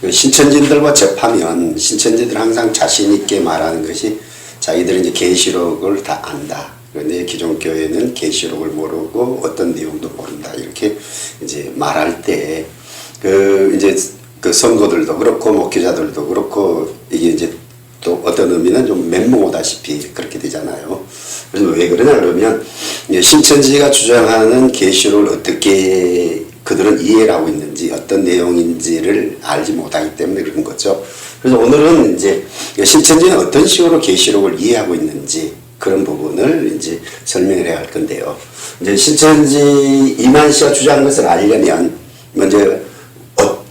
신천지들과 접하면 신천지들 항상 자신 있게 말하는 것이 자기들은 이제 계시록을 다 안다. 그런데 기존 교회는 계시록을 모르고 어떤 내용도 모른다. 이렇게 이제 말할 때 이제 그 성도들도 그렇고 목회자들도 그렇고 이게 이제 또 어떤 의미는 좀 멘붕오다시피 그렇게 되잖아요. 그래서 왜 그러냐 그러면 신천지가 주장하는 계시록을 어떻게 그들은 이해를 하고 있는지 어떤 내용인지를 알지 못하기 때문에 그런 거죠. 그래서 오늘은 이제 신천지는 어떤 식으로 계시록을 이해하고 있는지 그런 부분을 이제 설명을 해야 할 건데요. 이제 신천지 이만 씨가 주장하는 것을 알려면 먼저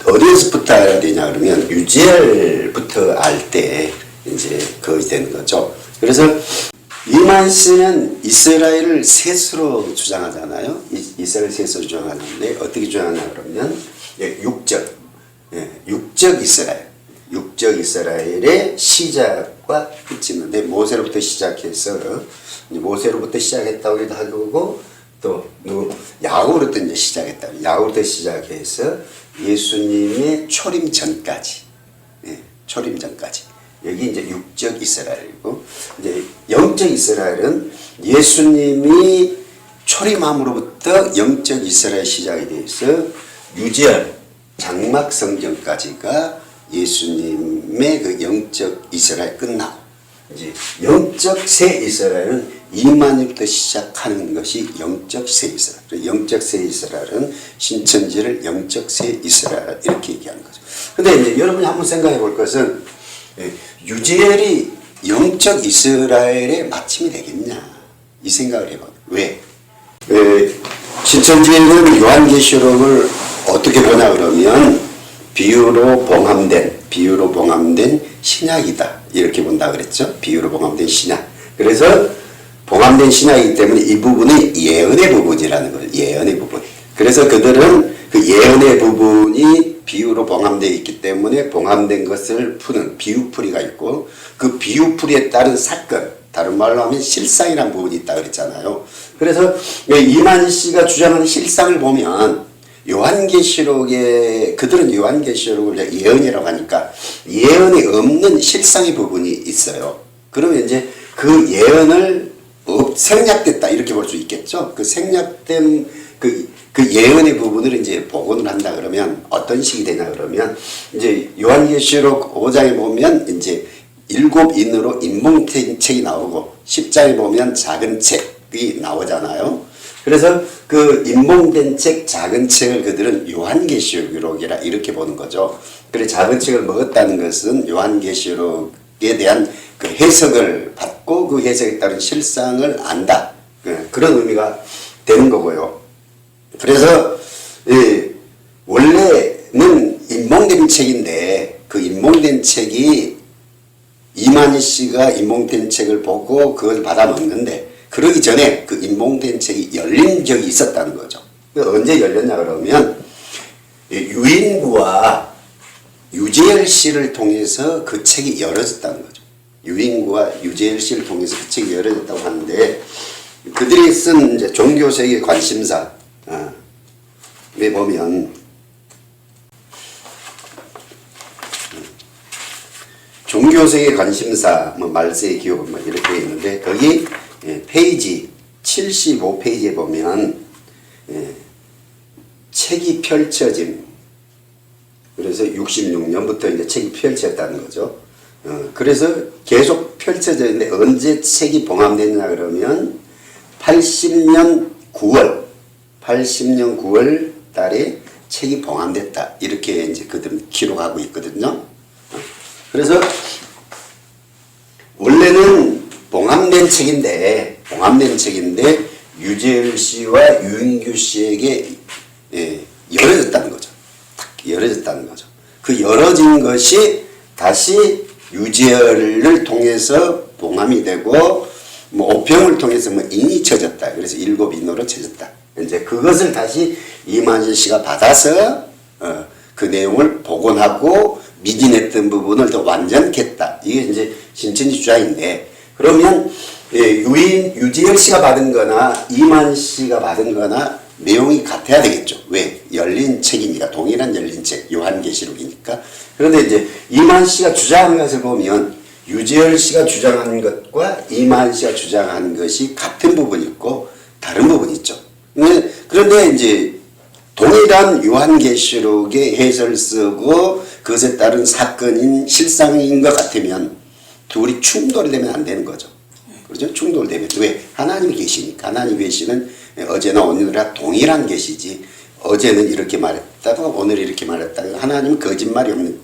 어디에서부터 알아야 되냐 그러면 유지엘부터 알 때 이제 그것이 되는 거죠. 그래서 이만 씨는 이스라엘을 셋으로 주장하잖아요. 이스라엘 셋으로 주장하는데 어떻게 주장하냐 그러면 육적 이스라엘. 육적 이스라엘의 시작과 끝이 있는데 모세로부터 시작해서 모세로부터 시작했다고 해도 하고 또 야곱으로부터 이제 시작했다. 야곱부터 시작해서 예수님의 초림 전까지. 초림 전까지. 여기 이제 육적 이스라엘이고 이제 영적 이스라엘은 예수님이 초림함으로부터 영적 이스라엘 시작이 돼서 유지열 장막 성경까지가 예수님의 그 영적 이스라엘 끝나고 이제 영적 새 이스라엘은 이만희부터 시작하는 것이 영적 새 이스라엘. 영적 새 이스라엘은 신천지를 영적 새 이스라엘 이렇게 얘기하는 거죠. 근데 이제 여러분이 한번 생각해 볼 것은 유지엘이 영적 이스라엘의 마침이 되겠냐 이 생각을 해봐요. 왜? 신천지에는 요한계시록을 어떻게 보냐 그러면 비유로 봉함된 신약이다 이렇게 본다 그랬죠. 비유로 봉함된 신약. 그래서 봉함된 신약이기 때문에 이 부분이 예언의 부분이라는 거예요. 예언의 부분. 그래서 그들은 그 예언의 부분이 비유로 봉함되어 있기 때문에 봉함된 것을 푸는 비유풀이가 있고 그 비유풀이에 따른 사건, 다른 말로 하면 실상이라는 부분이 있다 그랬잖아요. 그래서 이만희 씨가 주장하는 실상을 보면 그들은 요한계시록을 예언이라고 하니까 예언이 없는 실상의 부분이 있어요. 그러면 이제 그 예언을 생략됐다 이렇게 볼 수 있겠죠. 그 생략된 그 예언의 부분을 이제 복원을 한다 그러면 어떤 식이 되냐 그러면 이제 요한계시록 5장에 보면 이제 7인으로 인봉책이 나오고 10장에 보면 작은 책이 나오잖아요. 그래서 그 인봉된 책, 작은 책을 그들은 요한계시록이라 이렇게 보는 거죠. 그래서 작은 책을 먹었다는 것은 요한계시록에 대한 그 해석을 받고 그 해석에 따른 실상을 안다. 그런 의미가 되는 거고요. 그래서 원래는 인봉된 책인데 그 인봉된 책이 이만희 씨가 인봉된 책을 보고 그걸 받아 먹는데 그러기 전에 그 인봉된 책이 열린 적이 있었다는 거죠. 언제 열렸냐 그러면 유인구와 유재열 씨를 통해서 그 책이 열어졌다는 거죠. 유인구와 유재열 씨를 통해서 그 책이 열어졌다고 하는데 그들이 쓴 이제 종교세계 관심사 에 보면 종교세계 관심사 말세의 기록 이렇게 있는데 거기 페이지 75페이지에 보면 책이 펼쳐짐. 그래서 66년부터 이제 책이 펼쳐졌다는 거죠. 그래서 계속 펼쳐져 있는데 언제 책이 봉함됐냐 그러면 80년 9월 달에 책이 봉함됐다. 이렇게 이제 그들은 기록하고 있거든요. 그래서 원래는 봉함된 책인데 유재열 씨와 유인규 씨에게 열어졌다는 거죠. 딱 열어졌다는 거죠. 그 열어진 것이 다시 유재열을 통해서 봉함이 되고 오평을 통해서 인이 쳐졌다. 그래서 7인으로 쳐졌다. 이제 그것을 다시 이만희 씨가 받아서 그 내용을 복원하고 미진했던 부분을 더 완전했다. 이게 이제 신천지 주장인데 그러면 유재열 씨가 받은 거나 이만희 씨가 받은 거나 내용이 같아야 되겠죠. 왜? 열린 책이니까, 동일한 열린 책, 요한계시록이니까. 그런데 이제 이만 씨가 주장하는 것을 보면 유재열 씨가 주장하는 것과 이만 씨가 주장하는 것이 같은 부분이 있고 다른 부분이 있죠. 그런데 이제 동일한 요한계시록의 해설을 쓰고 그것에 따른 사건인 실상인 것 같으면 둘이 충돌이 되면 안 되는 거죠. 그렇죠? 충돌되면. 왜? 하나님이 계시니까. 하나님 계시는 어제나 오늘이나 동일한 계시지. 어제는 이렇게 말했다가 오늘 이렇게 말했다가 하나님은 거짓말이 없는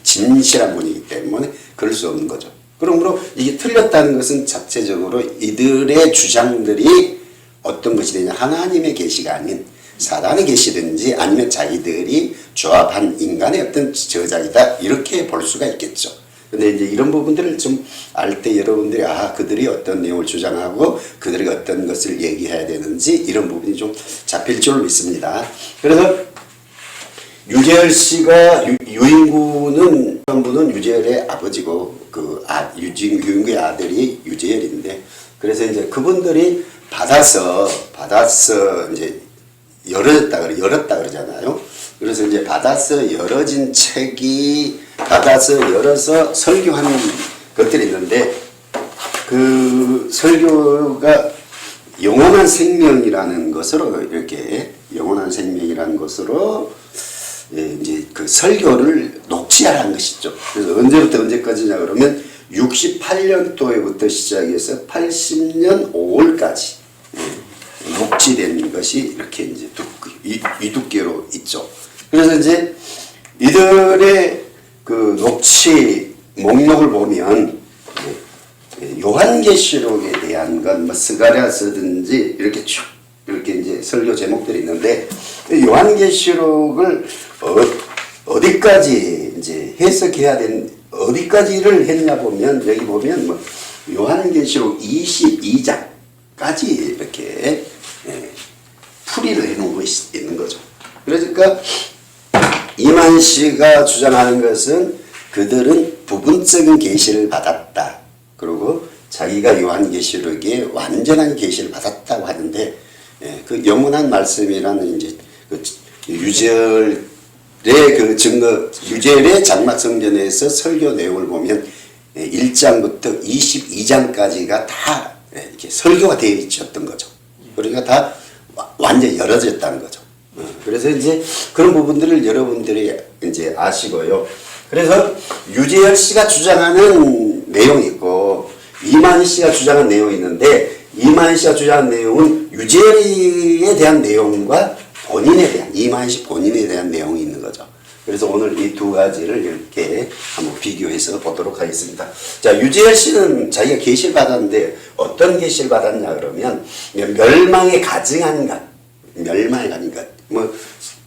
진실한 분이기 때문에 그럴 수 없는 거죠. 그러므로 이게 틀렸다는 것은 자체적으로 이들의 주장들이 어떤 것이 되냐. 하나님의 계시가 아닌 사단의 계시든지 아니면 자기들이 조합한 인간의 어떤 저작이다. 이렇게 볼 수가 있겠죠. 근데 이제 이런 부분들을 좀 알 때 여러분들이 그들이 어떤 내용을 주장하고 그들이 어떤 것을 얘기해야 되는지 이런 부분이 좀 잡힐 줄 믿습니다. 그래서 유재열 씨가 유인구는 전부는 유재열의 아버지고 유인구의 아들이 유재열인데 그래서 이제 그분들이 받아서 이제 열었다 그러잖아요. 그래서 이제 받아서 열어진 책이 받아서 열어서 설교하는 것들이 있는데 그 설교가 영원한 생명이라는 것으로 이렇게 영원한 생명이라는 것으로 이제 그 설교를 녹취하라는 것이죠. 그래서 언제부터 언제까지냐 그러면 68년도에부터 시작해서 80년 5월까지 녹취된 것이 이렇게 이제 이 두께로 있죠. 그래서 이제 이들의 그 녹취 목록을 보면 요한계시록에 대한 건 뭐 스가랴서든지 이렇게 쭉 이렇게 이제 설교 제목들이 있는데 요한계시록을 어디까지 이제 해석해야 된 어디까지를 했냐 보면 여기 보면 뭐 요한계시록 22장까지 이렇게 풀이를 해놓고 있는 거죠. 그러니까 이만 씨가 주장하는 것은 그들은 부분적인 계시를 받았다. 그리고 자기가 요한계시록에 완전한 계시를 받았다고 하는데 그 영원한 말씀이라는 이제 그 유재열의 그 증거 유재열의 장막성전에서 설교 내용을 보면 1장부터 22장까지가 다 이렇게 설교가 되어 있었던 거죠. 그러니까 다 완전히 열어졌다는 거죠. 그래서 이제 그런 부분들을 여러분들이 이제 아시고요. 그래서 유재열 씨가 주장하는 내용이 있고 이만희 씨가 주장한 내용이 있는데 이만희 씨가 주장한 내용은 유재열에 대한 내용과 본인에 대한 이만희 씨 본인에 대한 내용이 있는 거죠. 그래서 오늘 이 두 가지를 이렇게 한번 비교해서 보도록 하겠습니다. 자, 유재열 씨는 자기가 계시를 받았는데 어떤 계시를 받았냐 그러면 멸망에 가증한 것, 멸망에 가증한 것. 뭐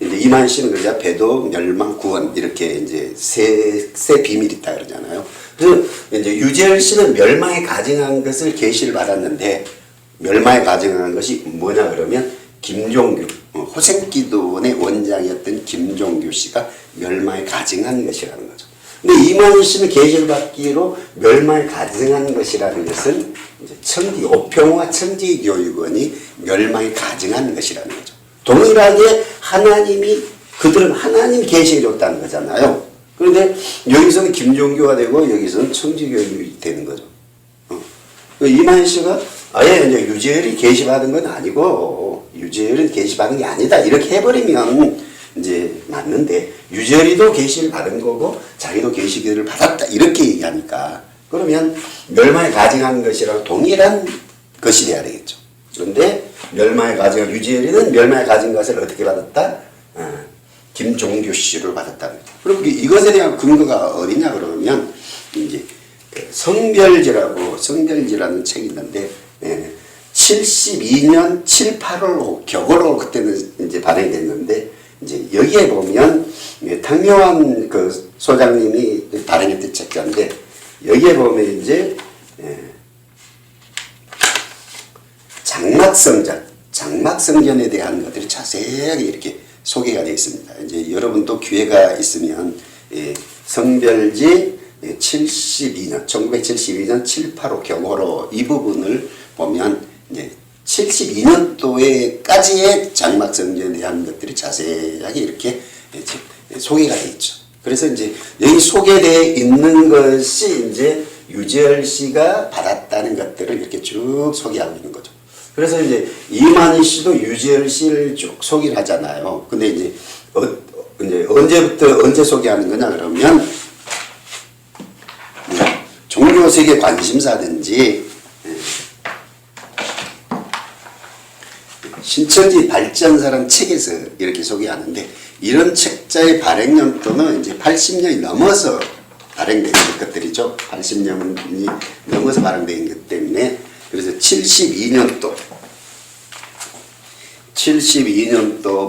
이제 이만 씨는 그러자 배도 멸망 구원 이렇게 이제 세 비밀이 있다 그러잖아요. 그래서 이제 유재열 씨는 멸망에 가증한 것을 계시를 받았는데 멸망에 가증한 것이 뭐냐 그러면 김종규 호생기도원의 원장이었던 김종규 씨가 멸망에 가증한 것이라는 거죠. 근데 이만희 씨는 계시를 받기로 멸망에 가증한 것이라는 것은 이제 오평화 청지교육원이 멸망에 가증한 것이라는 거죠. 동일하게 그들은 하나님이 계시해 줬다는 거잖아요. 그런데 여기서는 김종교가 되고 여기서는 청지교육이 되는 거죠. 이만희 씨가 아예 이제 유재열이 계시받은 건 아니고 유재열은 계시받은 게 아니다 이렇게 해버리면 이제 맞는데 유재열이도 계시를 받은 거고 자기도 계시를 받았다 이렇게 얘기하니까 그러면 멸망에 가증한 것이라고 동일한 것이 돼야 되겠죠. 그런데 멸망에 가증한 유재열이는 멸망에 가진 것을 어떻게 받았다? 김종규 씨를 받았다는 거죠. 그럼 이것에 대한 근거가 어디냐 그러면 이제 성별지라는 책이 있는데 72년 7, 8월 격으로 그때는 이제 발행이 됐는데 이제 여기에 보면 탕묘한 그 소장님이 발행했던 책자인데 여기에 보면 이제 장막성전에 대한 것들이 자세하게 이렇게 소개가 되어 있습니다. 이제 여러분도 기회가 있으면 성별지 1972년 7, 8호 경호로 이 부분을 보면 이제 72년도에까지의 장막 성전에 대한 것들이 자세하게 이렇게 소개가 되어 있죠. 그래서 이제 여기 소개되어 있는 것이 이제 유재열 씨가 받았다는 것들을 이렇게 쭉 소개하고 있는 거죠. 그래서 이제 이만희 씨도 유재열 씨를 쭉 소개를 하잖아요. 근데 이제 언제부터 언제 소개하는 거냐 그러면 종교세계 관심사든지 신천지 발전사란 책에서 이렇게 소개하는데 이런 책자의 발행 연도는 이제 80년이 넘어서 발행된 것들이죠. 80년이 넘어서 발행된 것 때문에 그래서 72년도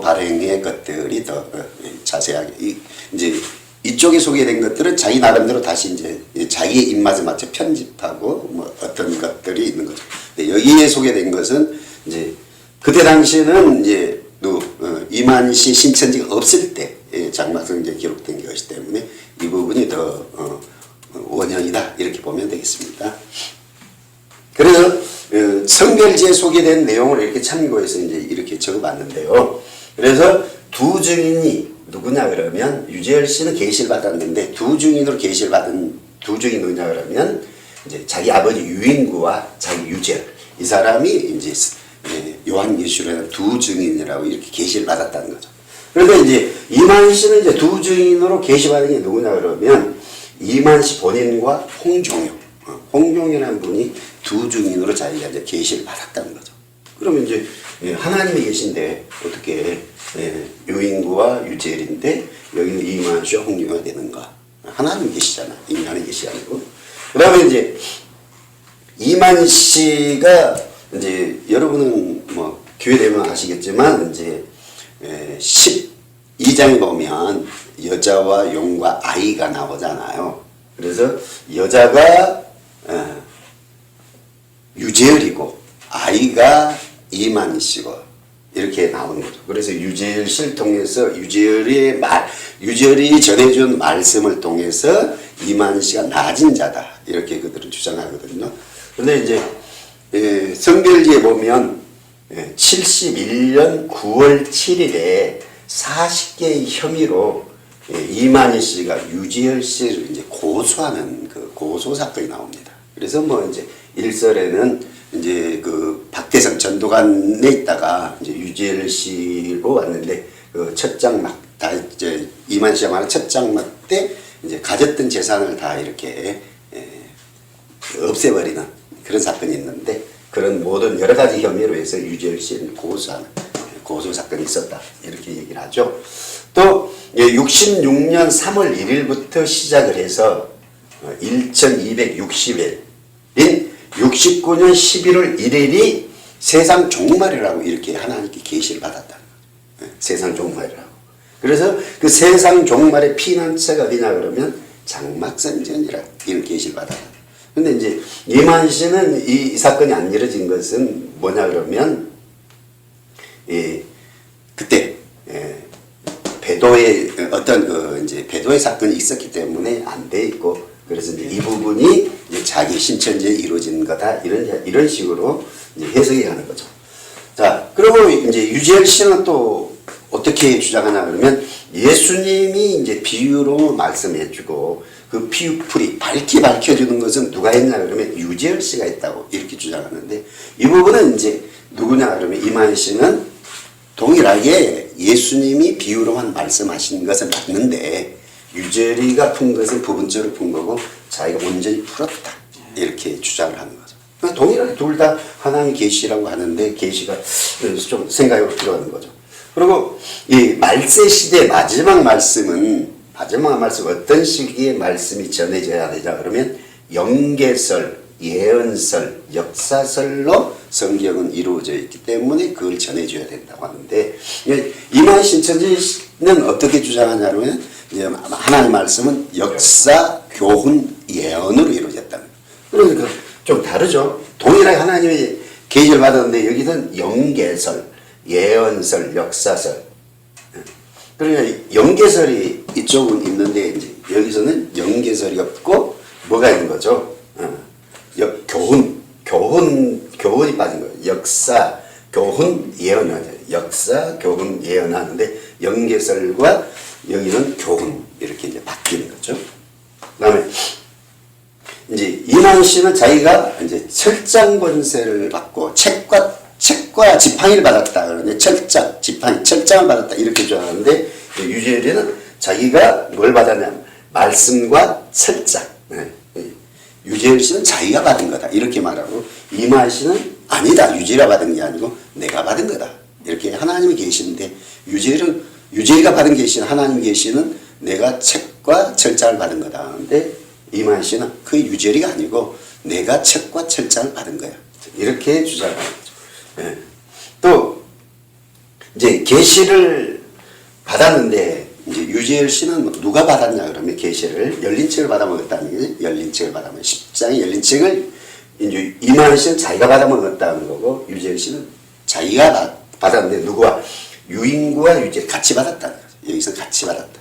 발행의 것들이 더 자세하게 이제 이쪽에 소개된 것들은 자기 나름대로 다시 이제 자기의 입맛에 맞춰 편집하고 뭐 어떤 것들이 있는 거죠. 근데 여기에 소개된 것은 이제 그때 당시에는 이제 이만희 씨 신천지가 없을 때 장막성전에 기록된 것이기 때문에 이 부분이 더 원형이다 이렇게 보면 되겠습니다. 그래서 성별지에 소개된 내용을 이렇게 참고해서 이제 이렇게 적어봤는데요. 그래서 두 증인이 누구냐 그러면 유재열 씨는 계시를 받았는데 두 증인으로 계시를 받은 두 증인이 누구냐 그러면 이제 자기 아버지 유인구와 자기 유재열 이 사람이 이제 요한계시록에는 두 증인이라고 이렇게 계시를 받았다는 거죠. 그런데 이제 이만희 씨는 이제 두 증인으로 계시받은 게 누구냐 그러면 이만희 씨 본인과 홍종이라는 분이 두 증인으로 자기가 이제 계시를 받았다는 거죠. 그러면 이제 하나님이 계신데 어떻게 유인구와 유재열인데 여기는 이만희 씨와 홍종이가 되는가? 하나님이 계시잖아. 인간이 계시 아니고. 그 다음에 이제 이만희 씨가 이제 여러분은 뭐 기회 되면 아시겠지만 이제 12장에 보면 여자와 용과 아이가 나오잖아요. 그래서 여자가 유재열이고 아이가 이만희 씨고 이렇게 나오는 거죠. 그래서 유재열 씨를 통해서 유재열이 전해준 말씀을 통해서 이만희 씨가 낮은 자다 이렇게 그들은 주장하거든요. 그런데 이제 성별지에 보면 71년 9월 7일에 40개의 혐의로 이만희 씨가 유재열 씨를 이제 고소하는 그 고소 사건이 나옵니다. 그래서 뭐 이제 일설에는 이제 그 박대성 전도관에 있다가 이제 유재열 씨로 왔는데 그 첫 장막 다 이제 이만희 씨가 말한 첫 장막 때 이제 가졌던 재산을 다 이렇게 없애버리는 그런 사건이 있는데 그런 모든 여러 가지 혐의로 해서 유재열 씨를 고소하는 고소 사건이 있었다 이렇게 얘기를 하죠. 또 66년 3월 1일부터 시작을 해서 1260일인 69년 11월 1일이 세상 종말이라고 이렇게 하나님께 계시를 받았다. 세상 종말이라고. 그래서 그 세상 종말의 피난처가 어디냐 그러면 장막성전이라 이런 계시를 받았다. 근데 이제 이만희 씨는 이 사건이 안 이루어진 것은 뭐냐 그러면 그때 배도의 어떤 그 이제 배도의 사건이 있었기 때문에 안 돼 있고 그래서 이제 이 부분이 이제 자기 신천지에 이루어진 거다 이런 식으로 이제 해석이 하는 거죠. 자 그리고 이제 유재열 씨는 또 어떻게 주장하냐 그러면 예수님이 이제 비유로 말씀해주고 그 비유풀이 밝혀주는 것은 누가 했냐 그러면 유재열 씨가 했다고 이렇게 주장하는데 이 부분은 이제 누구냐 그러면 이만희 씨는 동일하게 예수님이 비유로만 말씀하신 것은 맞는데 유재열이가 푼 것은 부분적으로 푼 거고 자기가 온전히 풀었다 이렇게 주장을 하는 거죠. 그러니까 동일하게 둘 다 하나님의 계시라고 하는데 계시가 좀 생각으로 들어가는 거죠. 그리고 이 말세 시대 마지막 말씀은 어떤 시기에 말씀이 전해져야 되냐 그러면 영계설, 예언설, 역사설로 성경은 이루어져 있기 때문에 그걸 전해줘야 된다고 하는데 이만희 신천지는 어떻게 주장하냐면 하나님 말씀은 역사, 교훈, 예언으로 이루어졌다는 거예요. 그러니까 좀 다르죠. 동일하게 하나님의 계시를 받았는데 여기는 영계설, 예언설, 역사설. 그러니까 영계설이 이쪽은 있는데 이제 여기서는 영계설이 없고 뭐가 있는 거죠? 교훈이 빠진 거예요. 역사, 교훈, 예언하죠. 역사, 교훈, 예언하는데 연개설과 여기는 교훈 이렇게 이제 바뀌는 거죠. 그다음에 이제 이만씨는 자기가 이제 철장 권세를 받고 책과 지팡이를 받았다. 그러는데 철장, 지팡이, 철장을 받았다 이렇게 주장하는데 유재열이는 자기가 뭘 받았냐면 말씀과 철장. 유재열 씨는 자기가 받은 거다 이렇게 말하고 이만 씨는 아니다. 유재열이가 받은 게 아니고 내가 받은 거다. 이렇게 하나님이 계시는데 유재열이가 받은 계시는 하나님 계시는 내가 책과 철장을 받은 거다. 근데 이만 씨는 그 유재열이가 아니고 내가 책과 철장을 받은 거야. 이렇게 주장을 하는 거죠. 예. 또 이제 계시를 받았는데 이제 유재열 씨는 누가 받았냐 그러면 계시를 열린 책을 받아먹었다는 게 열린 책을 받아먹은 10장의 열린 책을 이제 이만 씨는 자기가 받아먹었다는 거고 유재열 씨는 자기가 받았는데 누구와 유인구와 유재 같이 받았다는 거죠. 여기서 같이 받았다.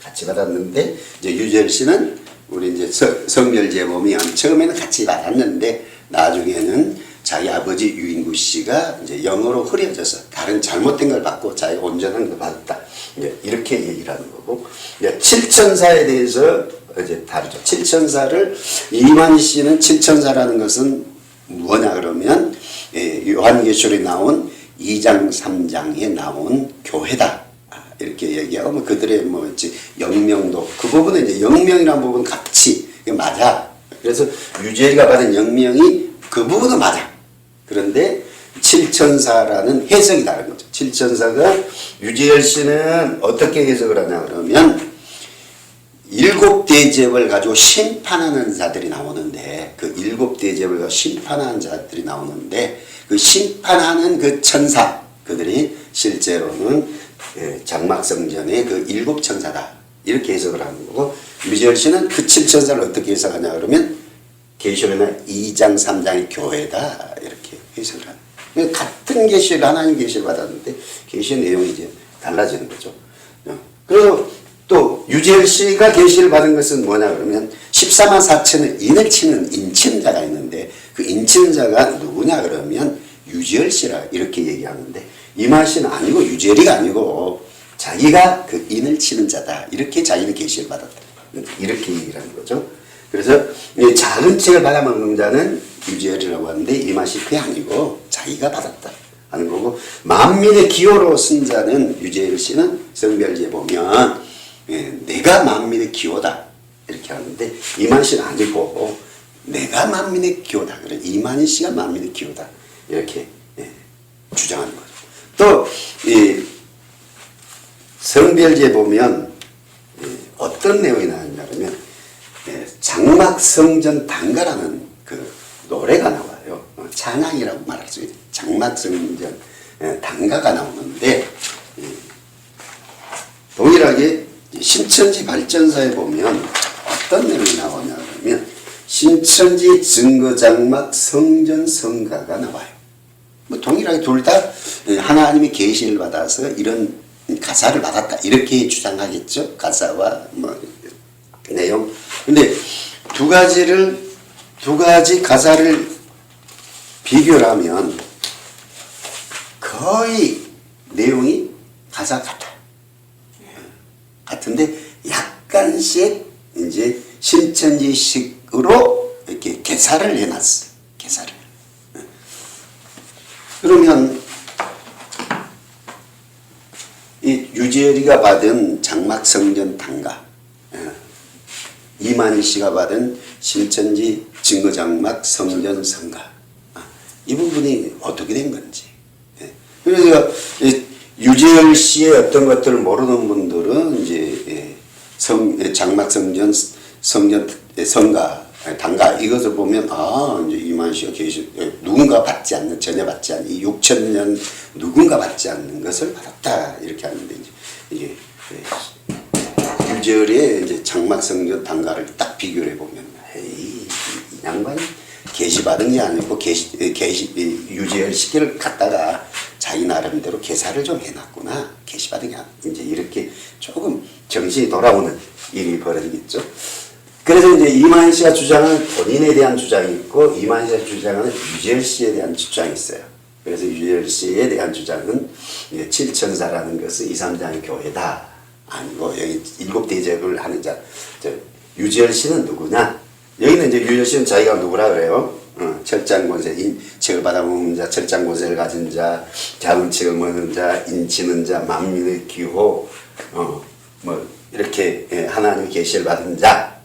같이 받았는데 이제 유재열 씨는 우리 이제 성별제 보면 처음에는 같이 받았는데 나중에는 자기 아버지 유인구 씨가 이제 영어로 흐려져서 다른 잘못된 걸 받고 자기가 온전한 걸 받았다. 이제 이렇게 얘기를 하는 거고, 이제 칠천사에 대해서 이제 다르죠. 칠천사를 이만 씨는 칠천사라는 것은 뭐냐 그러면 요한계시록에 나온 2장 3장에 나온 교회다. 이렇게 얘기하고 뭐 그들의 뭐 이제 영명도 그 부분은 이제 영명이라는 부분 같이 맞아. 그래서 유재열이가 받은 영명이 그 부분은 맞아. 그런데 칠천사라는 해석이 다른 거죠. 칠천사가 유재열 씨는 어떻게 해석을 하냐 그러면 일곱 대접을 가지고 심판하는 자들이 나오는데 그 일곱 대접을 가지고 심판하는 자들이 나오는데 그 심판하는 그 천사 그들이 실제로는 장막성전의 그 일곱 천사다 이렇게 해석을 하는 거고 유재열 씨는 그 칠천사를 어떻게 해석하냐 그러면 계시록이나 2장 3장의 교회다 이렇게 해석을 하는 거예요. 같은 계시를 하나님 계시를 받았는데 계시의 내용이 이제 달라지는 거죠. 그리고 또 유재열 씨가 계시를 받은 것은 뭐냐 그러면 14만 4천의 인을 치는 인친자가 있는데 그 인친자가 누구냐 그러면 유재열 씨라 이렇게 얘기하는데 이만 씨는 아니고 유재열이가 아니고 자기가 그 인을 치는 자다 이렇게 자기는 계시를 받았다 이렇게 얘기를 하는 거죠. 그래서 작은 책을 받아먹는 자는 유재열이라고 하는데 이만 씨 그게 아니고 자기가 받았다 하는 거고 만민의 기호로 쓴 자는 유재열 씨는 성별지에 보면 내가 만민의 기호다 이렇게 하는데 이만 씨는 아니고 내가 만민의 기호다 그래 이만희 씨가 만민의 기호다 이렇게 주장하는 거죠. 또 이 성별지에 보면 어떤 내용이 나왔냐 그러면 장막성전 단가라는 그 노래가 나와요. 찬양이라고 말할 수 있어요. 장막성전 단가가 나오는데 동일하게 신천지 발전사에 보면 어떤 내용이 나오냐 그러면 신천지 증거장막 성전 성가가 나와요. 뭐 동일하게 둘 다 하나님이 계시를 받아서 이런 가사를 받았다 이렇게 주장하겠죠. 가사와 뭐 내용. 근데 두 가지 가사를 비교를 하면 거의 내용이 가사 같아. 같은데 약간씩 이제 신천지식으로 이렇게 개사를 해놨어. 개사를. 그러면 이 유재열이가 받은 장막성전 단가, 이만희 씨가 받은 신천지 증거장막 성전 성가, 이 부분이 어떻게 된 건지. 그래서 유재열 씨의 어떤 것들을 모르는 분들은 이제 장막성전 성전 성가 단가 이것을 보면 이제 이만희 씨가 누군가 받지 않는 전혀 받지 않는 이 6,000년 누군가 받지 않는 것을 받았다 이렇게 하는데 이제 유재열의 이제 장막성전 단가를 딱 비교를 해보면 이 양반이 계시 받은 게 아니고 유재열 시기를 갖다가 자기 나름대로 계사를 좀 해놨구나. 계시 받은 게 아니고 이제 이렇게 조금 정신이 돌아오는 일이 벌어지겠죠. 그래서 이제 이만희 씨가 주장하는 본인에 대한 주장이 있고 이만희 씨가 주장하는 유재열 씨에 대한 주장이 있어요. 그래서 유재열 씨에 대한 주장은 칠천사라는 것은 2, 3장의 교회다. 아니고 여기 일곱 대접을 하는 자. 유재열 씨는 누구냐? 여기는 이제 유재열 씨는 자기가 누구라 그래요? 철장권세, 책을 받아먹는 자, 철장권세를 가진 자, 작은 책을 먹는 자, 인치는 자, 만민의 기호, 뭐 이렇게 하나님의 계시를 받은 자,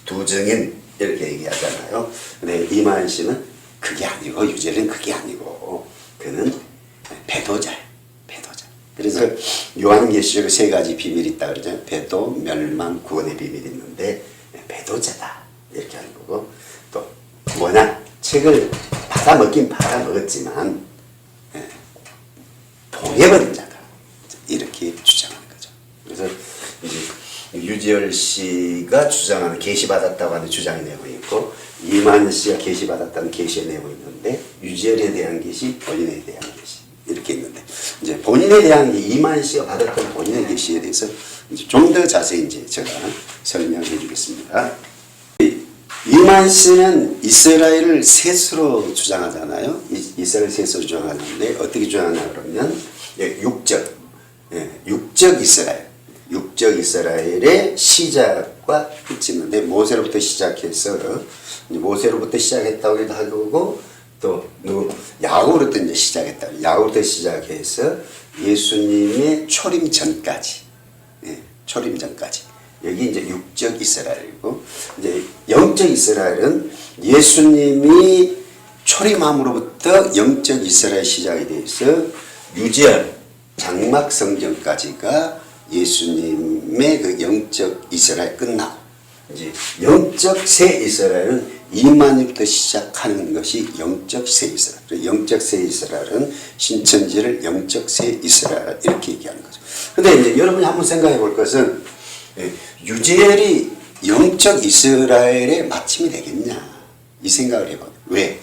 두 증인 이렇게 얘기하잖아요. 근데 이만희 씨는 그게 아니고 유재열은 그게 아니고 그는 배도자예요. 배도자. 그래서 요한계시록에 세 가지 비밀이 있다 그러잖아요. 배도, 멸망, 구원의 비밀이 있는데 배도자다 이렇게 하는 거고 또 뭐냐? 책을 받아먹긴 받아먹었지만 봉해버린 자다 이렇게 주장하는 거죠. 그래서 이제 유재열 씨가 주장하는 계시받았다고 하는 주장의 내용이 있고 이만희 씨가 계시받았다는 계시의 내용이 있는데 유재열에 대한 계시, 본인에 대한 계시 이렇게 있는데 이제 본인에 대한 이만희 씨가 받았던 본인의 계시에 대해서 좀 더 자세히 이제 제가 설명해 주겠습니다. 이만희 씨는 이스라엘을 셋으로 주장하잖아요. 이스라엘 셋으로 주장하는데 어떻게 주장하냐 그러면 육적 이스라엘. 육적 이스라엘의 시작과 끝이 있는데 모세로부터 시작해서 모세로부터 시작했다고 해도 하고 또 야곱으로부터 이제 시작했다. 야곱부터 시작해서 예수님의 초림 전까지, 초림 전까지. 여기 이제 육적 이스라엘이고 이제 영적 이스라엘은 예수님이 초림함으로부터 영적 이스라엘 시작이 돼서 유재열 장막 성전까지가 예수님의 그 영적 이스라엘 끝나고 이제 영적 새 이스라엘은 이만희부터 시작하는 것이 영적 새 이스라엘. 영적 새 이스라엘은 신천지를 영적 새 이스라엘 이렇게 얘기하는 거죠. 근데 이제 여러분이 한번 생각해 볼 것은 유재열이 영적 이스라엘의 마침이 되겠냐 이 생각을 해봐요. 왜?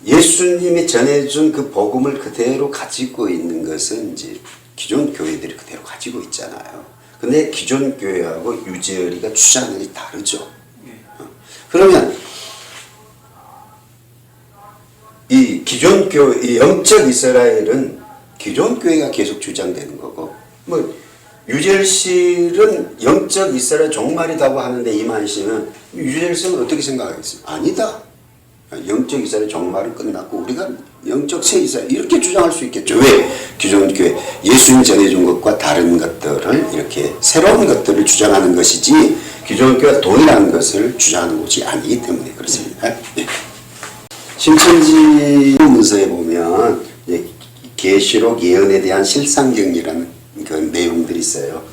예수님이 전해준 그 복음을 그대로 가지고 있는 것은 이제 기존 교회들이 그대로 가지고 있잖아요. 근데 기존 교회하고 유재열이가 주장하는 게 다르죠. 그러면 이 기존 교회, 이 영적 이스라엘은 기존 교회가 계속 주장되는 거고, 뭐 유재열 씨는 영적 이스라엘 종말이라고 하는데 이만희 씨는 유재열 씨는 어떻게 생각하겠어요? 아니다. 영적 이스라엘 종말은 끝났고 우리가 영적 새 이스라엘 이렇게 주장할 수 있겠죠. 왜? 기존 교회 예수님 전해준 것과 다른 것들을 이렇게 새로운 것들을 주장하는 것이지 기존 교회가 동일한 것을 주장하는 것이 아니기 때문에 그렇습니다. 신천지 문서에 보면 계시록 예언에 대한 실상정리라는 그 내용들이 있어요.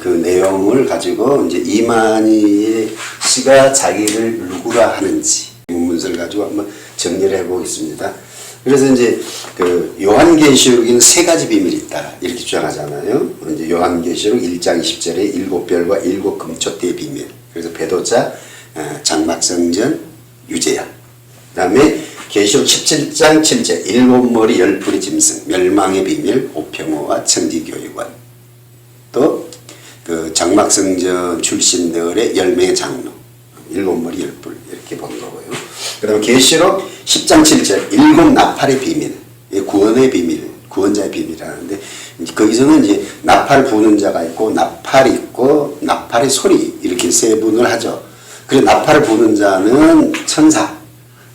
그 내용을 가지고 이제 이만희 씨가 자기를 누구라 하는지 문서를 가지고 한번 정리를 해보겠습니다. 그래서 이제 그 요한계시록에는 세 가지 비밀이 있다 이렇게 주장하잖아요. 이제 요한계시록 1장 20절에 일곱 별과 일곱 금초대의 비밀. 그래서 배도자, 장막성전, 유재열. 그다음에 계시록 17장 7절 일곱 머리 열 뿔의 짐승, 멸망의 비밀, 오평호와 천지교회관. 또 그 장막성전 출신들의 10명의 장로, 일곱 머리 열 뿔 이렇게 본 거고요. 그 다음에 계시록 10장 7절 일곱 나팔의 비밀, 구원의 비밀, 구원자의 비밀이라는데 거기서는 이제 나팔을 부는 자가 있고 나팔이 있고 나팔의 소리 이렇게 세 분을 하죠. 그래서 나팔을 부는 자는 천사,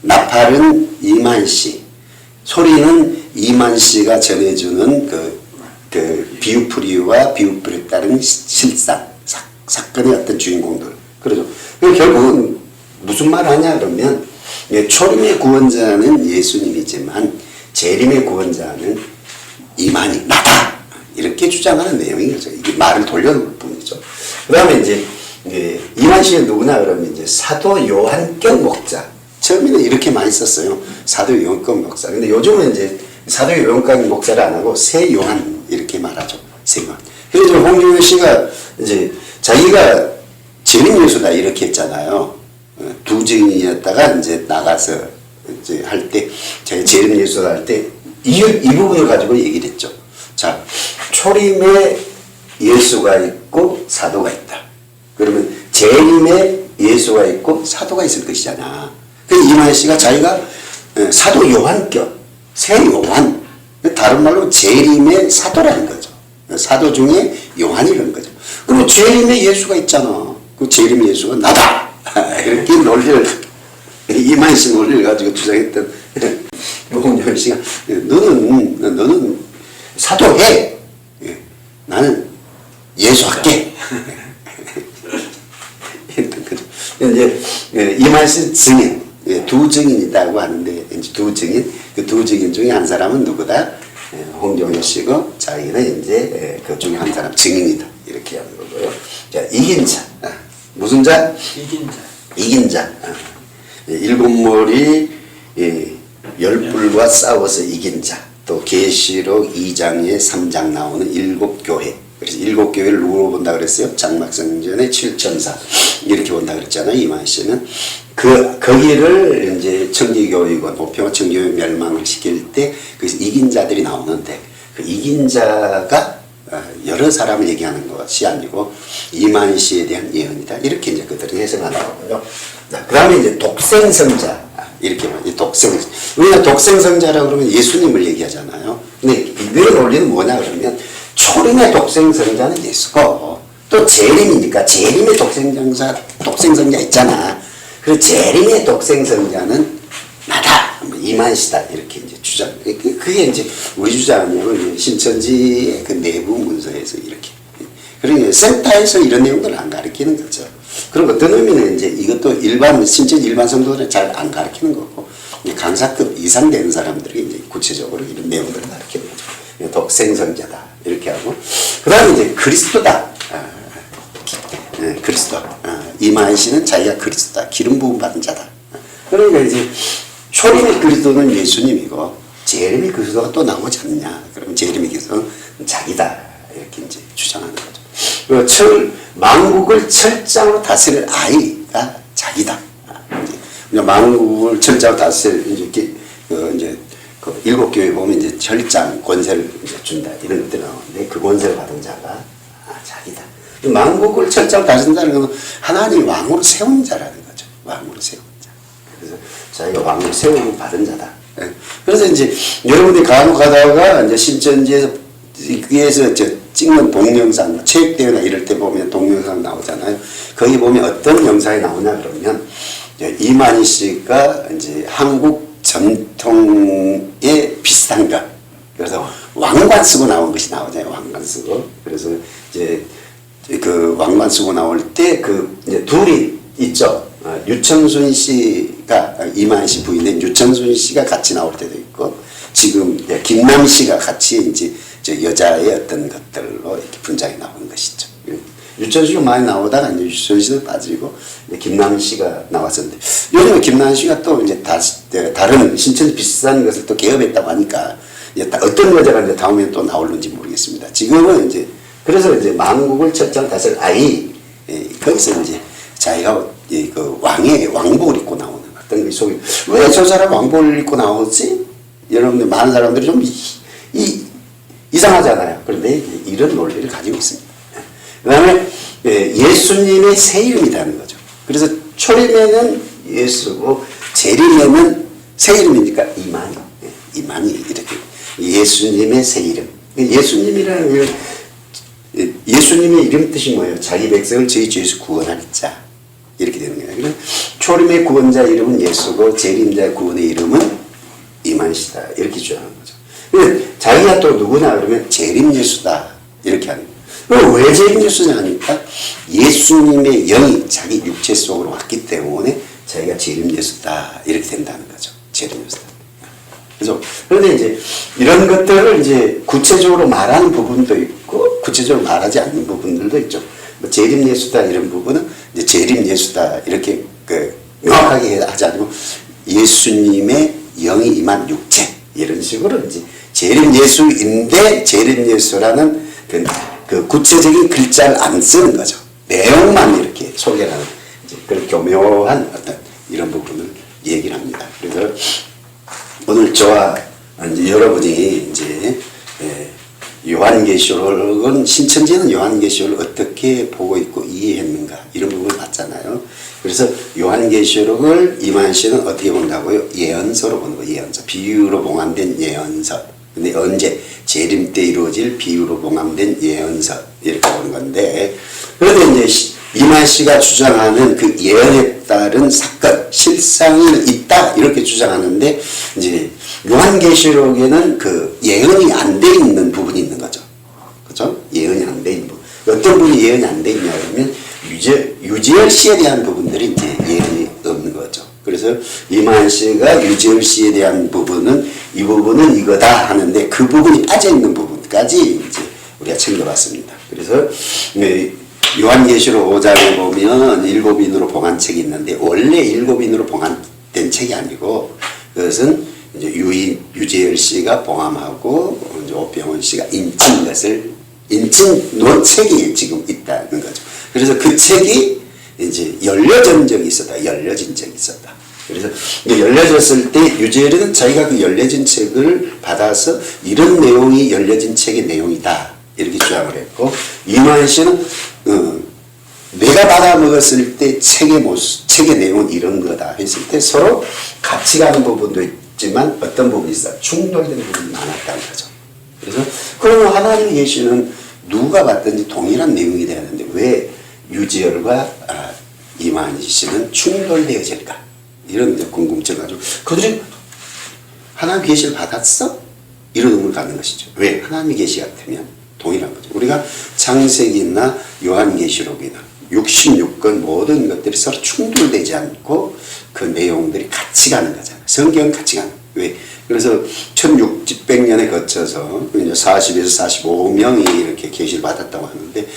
나팔은 이만희 씨, 소리는 이만희 씨가 전해주는 그 비유풀이와 비유풀에 따른 실상, 사건의 어떤 주인공들. 그러죠. 결국은 무슨 말 하냐 그러면 초림의 구원자는 예수님이지만 재림의 구원자는 이만희 나다 이렇게 주장하는 내용인 거죠. 이게 말을 돌려놓을 뿐이죠. 그 다음에 이제 이만희 씨는 누구냐 그러면 이제 사도 요한격 목자. 처음에는 이렇게 많이 썼어요. 사도 요한격 목사. 근데 요즘은 이제 사도 요한격 목사를 안 하고 새 요한 이렇게 말하죠. 새 요한. 그래서 홍준호 씨가 이제 자기가 재림 예수다 이렇게 했잖아요. 두 증인이었다가 이제 나가서 이제 할 때, 제가 재림 예수다 할 때 이 부분을 가지고 얘기를 했죠. 자, 초림에 예수가 있고 사도가 있다. 그러면 재림 재림의 예수가 있고 사도가 있을 것이잖아. 그래서 이만희 씨가 자기가 사도 요한격, 새 요한, 다른 말로 재림의 사도라는 거죠. 사도 중에 요한이라는 거죠. 그리고 재림의 예수가 있잖아. 그 재림의 예수가 나다. 이렇게 논리를 이만희 씨 논리를 가지고 주장했던 홍정일 씨가 너는 사도해. 나는 예수 할게. 했던 거죠. 이제 이만희 씨 증인, 두 증인이라고 하는데 이제 두 증인, 그 두 증인 중에 한 사람은 누구다? 홍정일 씨고 자기는 이제 그 중에 한 사람 증인이다 이렇게 하는 거고요. 자, 이긴 자, 무슨 자? 이긴 자. 일곱 머리 열불과 싸워서 이긴 자. 또 계시록 2장에 3장 나오는 일곱 교회. 그래서 일곱 교회를 누구로 본다 그랬어요? 장막성전의 7천사 이렇게 본다 그랬잖아요. 이만희 씨는 거기를 이제 청기교회가 목표가 청기교회 멸망을 시킬 때 그래서 이긴 자들이 나오는데 그 이긴 자가 여러 사람을 얘기하는 것이 아니고 이만희 씨에 대한 예언이다. 이렇게 이제 그들은 해석하는 거고요. 그 다음에 이제 독생성자. 이렇게 말이죠. 독생성자. 우리가 독생성자라고 그러면 예수님을 얘기하잖아요. 근데 이들의 논리는 뭐냐 그러면 초림의 독생성자는 예수고 또 재림이니까 재림의 독생성자 있잖아. 그리고 재림의 독생성자는 나다. 이만희 씨다. 이렇게 이제 주장. 그게 이제 우리 주장 아니고 신천지의 그 내부 문서에서 이렇게. 그러니까 센터에서 이런 내용들을 안 가르치는 거죠. 그리고 어떤 의미는 이제 이것도 신천지 일반 성도들은 잘 안 가르치는 거고, 강사급 이상 되는 사람들이 이제 구체적으로 이런 내용들을 가르치는 거죠. 독생성자다. 이렇게 하고. 그 다음에 이제 그리스도다. 그리스도. 이만희 씨는 자기가 그리스도다. 기름 부음 받은 자다. 그러니까 이제 초림의 그리스도는 예수님이고, 재림의 그리스도가 또 나오지 않느냐. 그러면 재림의 그리스도는 자기다. 이렇게 이제 주장하는 거죠. 만국을 철장으로 다스릴 아이가 자기다. 이제 만국을 철장으로 다스릴 이제 그 일곱 교회 보면 이제 철장 권세를 이제 준다 이런 것들이 나오는데 그 권세를 받은 자가 자기다. 만국을 철장으로 다스린다는 건 하나님 왕으로 세운 자라는 거죠. 왕으로 세운 자. 그래서 자기가 왕으로 세움을 받은 자다. 그래서 이제 여러분들이 간혹 가다가 이제 신천지에서 찍는 동영상, 체육대회나 이럴 때 보면 동영상 나오잖아요. 거기 보면 어떤 영상이 나오냐 그러면 이만희 씨가 이제 한국 전통에 비슷한 것. 그래서 왕관 쓰고 나온 것이 나오잖아요. 왕관 쓰고. 그래서 이제 그 왕관 쓰고 나올 때 그 이제 둘이 있죠. 유천순 씨가 이만희 씨 부인인 유천순 씨가 같이 나올 때도 있고 지금 김남 씨가 같이 이제 여자의 어떤 것들로 이렇게 분장이 나오는 것이죠. 유천 씨가 많이 나오다가 이제 유천 씨는 빠지고 김남 씨가 나왔었는데 요즘에 김남 씨가 또 이제 다른 신천지 비슷한 것을 또 개업했다고 하니까 어떤 여자가 이제 다음에 또 나올는지 모르겠습니다. 지금은 이제 그래서 이제 만국을 철장 다스릴 아이 거기서 이제 자기가 그 왕복을 입고 나오는 어떤 게 속에 왜 저 사람 왕복을 입고 나오지? 여러분들 많은 사람들이 좀 이상하잖아요. 그런데 이런 논리를 가지고 있습니다. 그 다음에 예수님의 새 이름이라는 거죠. 그래서 초림에는 예수고 재림에는 새 이름이니까 이만희 이렇게 예수님의 새 이름. 예수님이라는 예수님의 이름 뜻이 뭐예요? 자기 백성을 저희 죄에서 구원하는 자 이렇게 되는 거예요. 그래서 초림의 구원자 이름은 예수고 재림자 구원의 이름은 이만희시다 이렇게 주장하는 거죠. 자기가 또 누구냐 그러면 재림 예수다 이렇게 하는 거예요. 왜 재림 예수냐 하니까 예수님의 영이 자기 육체 속으로 왔기 때문에 자기가 재림 예수다 이렇게 된다는 거죠. 재림 예수다. 그래서 그런데 이제 이런 것들을 이제 구체적으로 말하는 부분도 있고 구체적으로 말하지 않는 부분들도 있죠. 뭐 재림 예수다 이런 부분은 이제 재림 예수다 이렇게 명확하게 하지 않고 예수님의 영이 임한 육체 이런 식으로 이제 재림 예수인데 재림 예수라는 그 구체적인 글자를 안 쓰는 거죠. 내용만 이렇게 소개하는 이제 그런 교묘한 어떤 이런 부분을 얘기를 합니다. 그래서 오늘 저와 이제 여러분이 이제 요한계시록은 신천지는 요한계시록을 어떻게 보고 있고 이해했는가 이런 부분을 봤잖아요. 그래서 요한계시록을 이만시는 어떻게 본다고요? 예언서로 보는 거예요. 예언서. 비유로 봉함된 예언서. 근데 언제? 재림 때 이루어질 비유로 봉함된 예언서. 이렇게 보는 건데, 그런데 이제 이만시가 주장하는 그 예언에 따른 사건, 실상이 있다. 이렇게 주장하는데, 이제 요한계시록에는 그 예언이 안 돼 있는 부분이 있는 거죠. 그죠? 예언이 안 돼 있는 부분. 어떤 분이 예언이 안 돼 있냐 그러면 유지열 씨에 대한 부분들이 이제 예언이 없는 거죠. 그래서 이만 씨가 유지열 씨에 대한 부분은 이 부분은 이거다 하는데 그 부분이 빠져 있는 부분까지 이제 우리가 챙겨봤습니다. 그래서 요한계시록 5장에 보면 7인으로 봉한 책이 있는데 원래 7인으로 봉한된 책이 아니고 그것은 이제 유재열 씨가 봉함하고 이제 오병원 씨가 인친 것을 인친 논책이 지금 있다는 거죠. 그래서 그 책이 이제 열려진 적이 있었다. 열려진 적이 있었다. 그래서 열려졌을 때 유재열은 자기가 그 열려진 책을 받아서 이런 내용이 열려진 책의 내용이다. 이렇게 주장을 했고 이만희 씨는 내가 받아 먹었을 때 책의 모습, 책의 내용은 이런 거다 했을 때 서로 같이 가는 부분도 있지만 어떤 부분이 있어 충돌되는 부분이 많았다는 거죠. 그래서 그러면 하나님 계시는 누가 봤든지 동일한 내용이 돼야 하는데 왜 유지열과 이만희 씨는 충돌되어질까? 이런 궁금증 가지고 그들이 하나님 계시를 받았어? 이런 의문을 갖는 것이죠. 왜? 하나님 계시 같으면 동일한 거죠. 우리가 창세기나 요한계시록이나 66권 모든 것들이 서로 충돌되지 않고 그 내용들이 같이 가는 거잖아요. 성경은 같이 가는 거예요. 왜? 그래서 1600년에 거쳐서 이제 40에서 45명이 이렇게 계시를 받았다고 하는데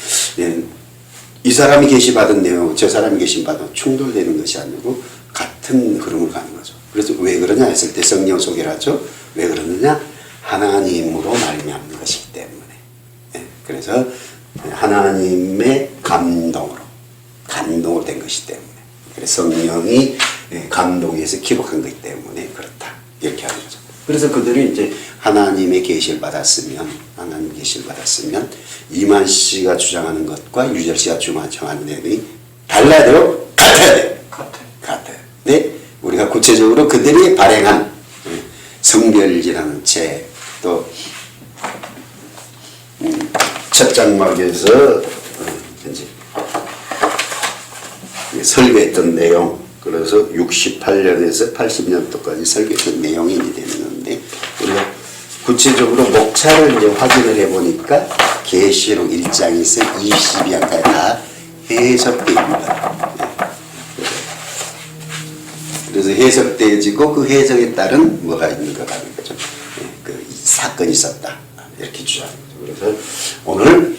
이 사람이 계시 받은 내용, 저 사람이 계시 받은 충돌되는 것이 아니고 같은 흐름을 가는 거죠. 그래서 왜 그러냐 했을 때 성령 소개를 하죠. 왜 그러느냐? 하나님으로 말미암는 것이기 때문에. 그래서 하나님의 감동으로 된 것이기 때문에. 그래서 성령이 감동해서 기록한 것이기 때문에 그렇다. 이렇게 하는 거죠. 그래서 그들이 이제 하나님의 계시를 받았으면 이만 씨가 주장하는 것과 유절 씨가 주장하는 내용이 달라야 돼요? 같아야 돼요? 같아요. 네? 우리가 구체적으로 그들이 발행한 성별지라는 책, 또 첫 장막에서 이제 설교했던 내용, 그래서 68년에서 80년도까지 설교했던 내용이 되는데 우리가 구체적으로 목차를 이제 확인을 해보니까 계시록 1장에서 22장까지 다 해석되입니다. 그래서 해석되어지고 그 해석에 따른 뭐가 있는 거라는 거죠. 그 사건이 있었다. 이렇게 주장합니다. 그래서 오늘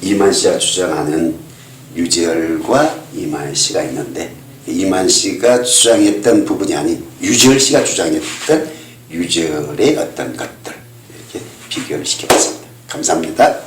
이만 씨가 주장하는 유재열과 이만 씨가 있는데 이만 씨가 주장했던 부분이 아닌 유재열 씨가 주장했던 유재열의 어떤 것들 이렇게 비교를 시켜봤습니다. 감사합니다.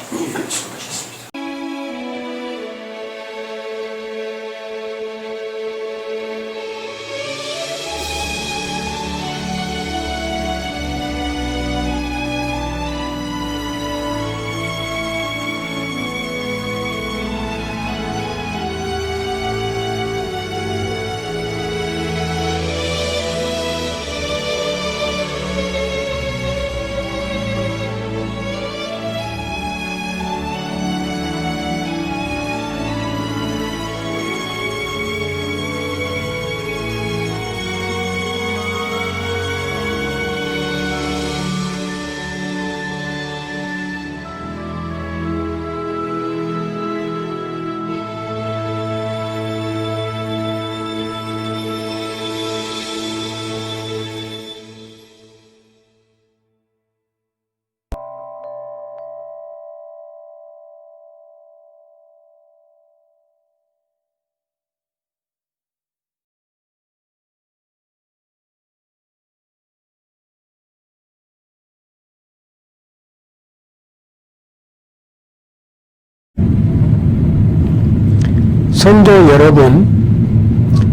성도 여러분,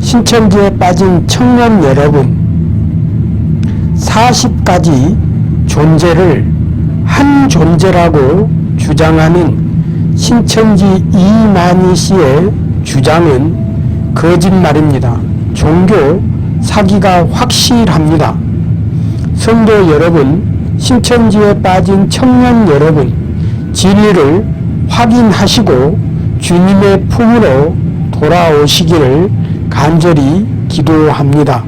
신천지에 빠진 청년 여러분, 40가지 존재를 한 존재라고 주장하는 신천지 이만희 씨의 주장은 거짓말입니다. 종교 사기가 확실합니다. 성도 여러분, 신천지에 빠진 청년 여러분, 진리를 확인하시고 주님의 품으로 돌아오시기를 간절히 기도합니다.